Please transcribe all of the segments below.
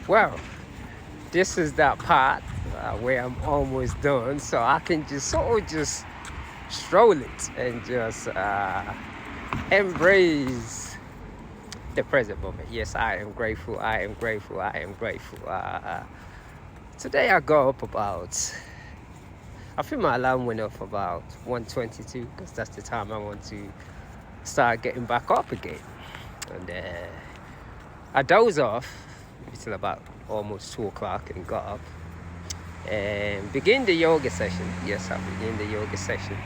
Well, this is that part where I'm almost done, so I can just sort of just stroll it and just embrace the present moment. Yes, I am grateful. I am grateful. I am grateful. Today I got up about. I think my alarm went off about 1:22 because that's the time I want to start getting back up again. And I dozed off until about almost 2 o'clock and got up and begin the yoga session. Yes, I began the yoga session.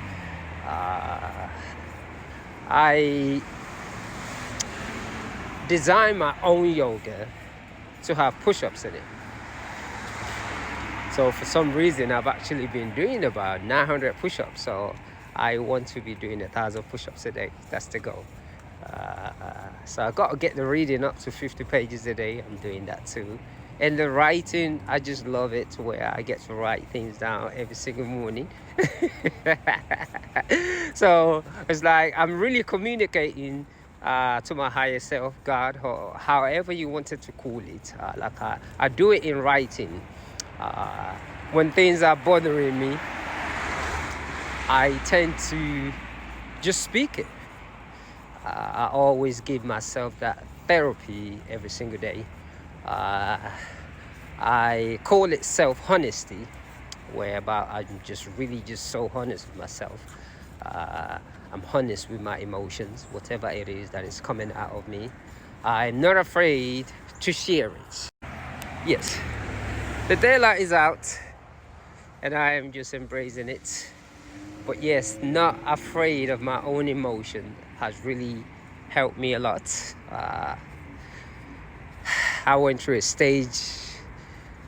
I designed my own yoga to have push-ups in it. So for some reason, I've actually been doing about 900 push-ups. So I want to be doing 1,000 push-ups a day. That's the goal. So I got to get the reading up to 50 pages a day. I'm doing that too. And the writing, I just love it to where I get to write things down every single morning. So it's like I'm really communicating to my higher self, God, or however you wanted to call it. I do it in writing. When things are bothering me, I tend to just speak it. I always give myself that therapy every single day. I call it self-honesty, whereby I'm just really just so honest with myself. I'm honest with my emotions, whatever it is that is coming out of me. I'm not afraid to share it. Yes, the daylight is out and I am just embracing it. But yes, not afraid of my own emotion has really helped me a lot. I went through a stage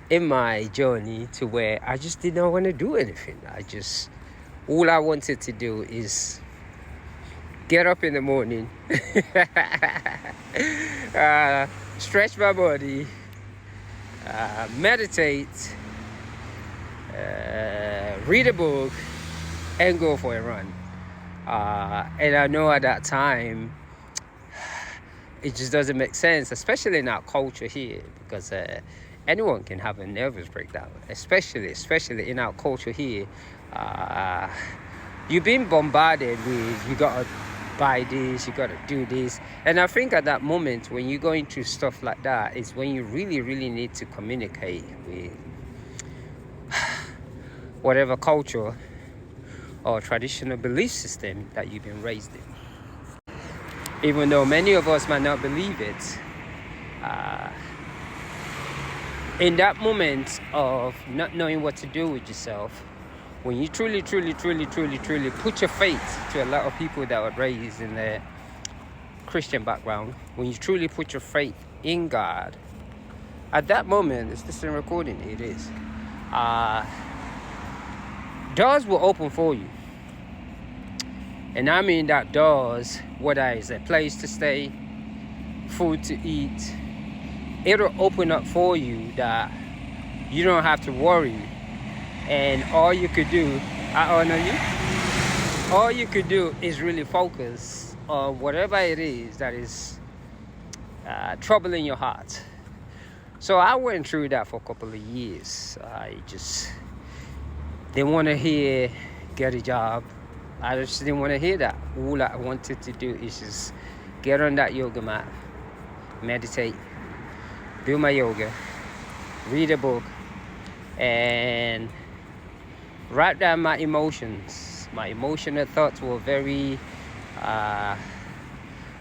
in my journey to where I just did not want to do anything. All I wanted to do is get up in the morning, stretch my body, meditate, read a book, and go for a run. And I know at that time, it just doesn't make sense, especially in our culture here, because anyone can have a nervous breakdown, especially in our culture here. You've been bombarded with, you gotta buy this, you gotta do this. And I think at that moment, when you're going through stuff like that, is when you really, really need to communicate with whatever culture or traditional belief system that you've been raised in. Even though many of us might not believe it, in that moment of not knowing what to do with yourself, when you truly put your faith, to a lot of people that were raised in the Christian background, when you truly put your faith in God, at that moment, is this in recording? It is. Doors will open for you. And I mean that doors, whether it's a place to stay, food to eat, it'll open up for you that you don't have to worry. And all you could do, I honor you, all you could do is really focus on whatever it is that is troubling your heart. So I went through that for a couple of years. I just didn't want to hear get a job. I just didn't want to hear that. All I wanted to do is just get on that yoga mat, meditate, do my yoga, read a book, and write down my emotions. My emotional thoughts were very,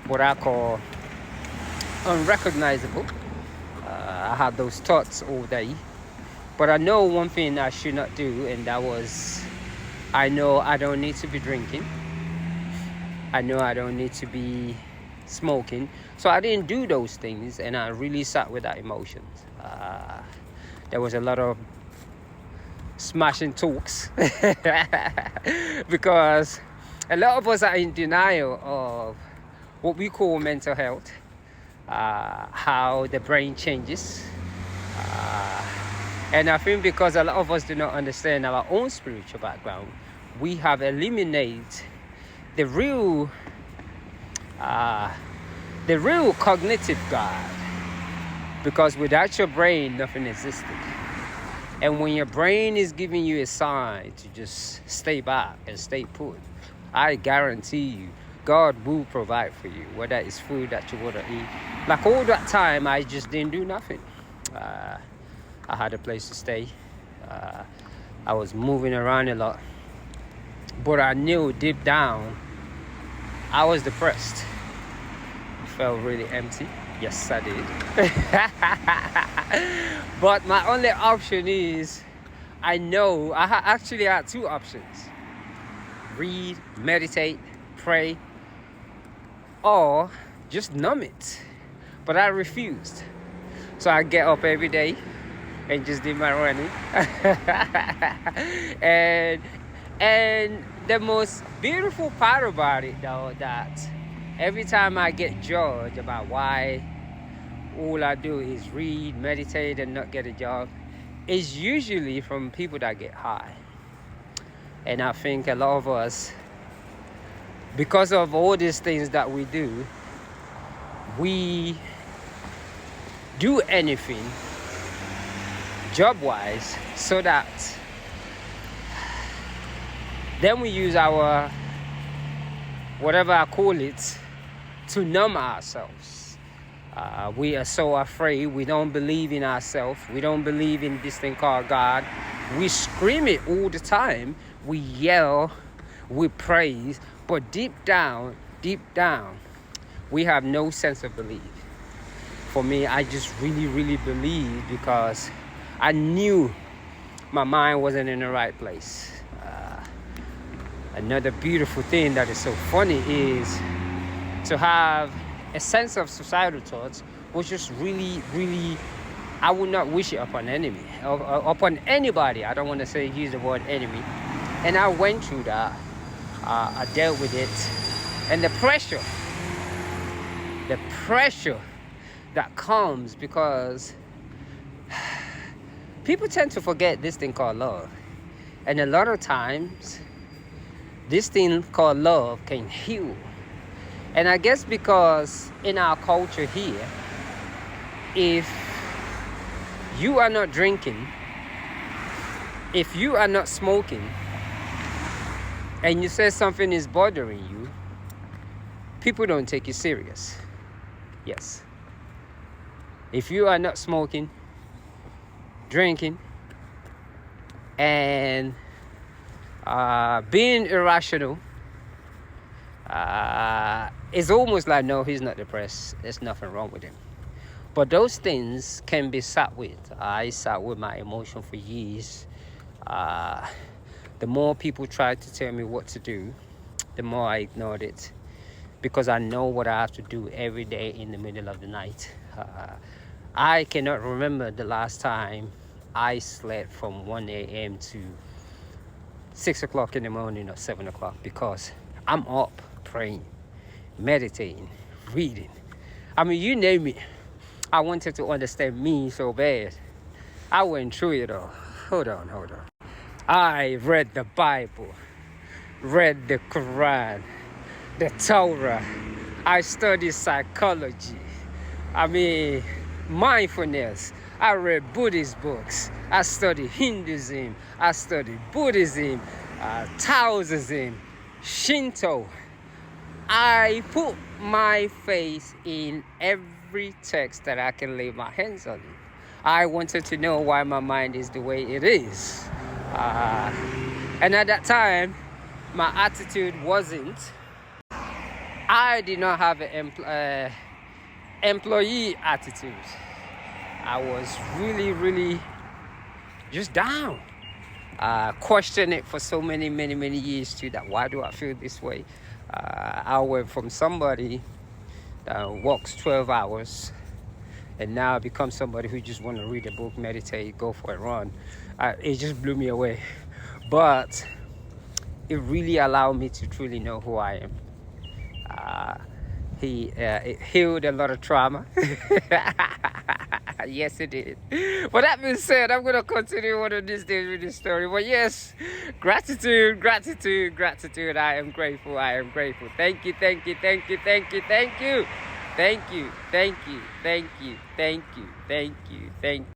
what I call unrecognizable. I had those thoughts all day. But I know one thing I should not do, and that was, I know I don't need to be drinking. I know I don't need to be smoking. So I didn't do those things, and I really sat with that emotions. There was a lot of smashing talks because a lot of us are in denial of what we call mental health, how the brain changes. And I think because a lot of us do not understand our own spiritual background, we have eliminated the real cognitive God Because without your brain, nothing existed. And when your brain is giving you a sign to just stay back and stay put, I guarantee you, God will provide for you, whether it's food that you want to eat. Like all that time, I just didn't do nothing. I had a place to stay. I was moving around a lot. But I knew deep down, I was depressed. I felt really empty. Yes, I did. But my only option is, I know, actually had two options. Read, meditate, pray, or just numb it. But I refused. So I get up every day and just did my running. and the most beautiful part about it, though, that every time I get judged about why all I do is read, meditate, and not get a job, is usually from people that get high. And I think a lot of us, because of all these things that we do anything job-wise so that then we use our, whatever I call it, to numb ourselves. We are so afraid. We don't believe in ourselves. We don't believe in this thing called God. We scream it all the time. We yell. We praise. But deep down, we have no sense of belief. For me, I just really, really believe because I knew my mind wasn't in the right place. Another beautiful thing that is so funny is to have a sense of societal thoughts, which is really, really, I would not wish it upon upon anybody. I don't want to use the word enemy. And I went through that. I dealt with it. And the pressure that comes because people tend to forget this thing called love. And a lot of times, this thing called love can heal. And I guess because in our culture here, if you are not drinking, if you are not smoking, and you say something is bothering you, people don't take you serious. Yes. If you are not smoking, drinking, and being irrational, it's almost like, no, he's not depressed. There's nothing wrong with him. But those things can be sat with. I sat with my emotion for years. The more people tried to tell me what to do, the more I ignored it. Because I know what I have to do every day in the middle of the night. I cannot remember the last time I slept from 1 a.m. to 6 o'clock in the morning or 7 o'clock because I'm up praying, meditating, reading. I mean, you name it. I wanted to understand me so bad. I went through it all. Hold on. I read the Bible, read the Quran, the Torah. I studied psychology. I mean, mindfulness. I read Buddhist books. I studied Hinduism. I studied Buddhism, Taoism, Shinto. I put my faith in every text that I can lay my hands on. I wanted to know why my mind is the way it is. And at that time, my attitude wasn't, I did not have an employee attitude. I was really, really just down. Questioned it for so many years too, that why do I feel this way? I went from somebody that walks 12 hours and now I become somebody who just want to read a book, meditate, go for a run. It just blew me away. But it really allowed me to truly know who I am. It healed a lot of trauma. Yes, it did. But that being said, I'm going to continue one of these days with this story. But yes, gratitude. I am grateful. Thank you. Thank you. Thank you. Thank you. Thank you. Thank you. Thank you.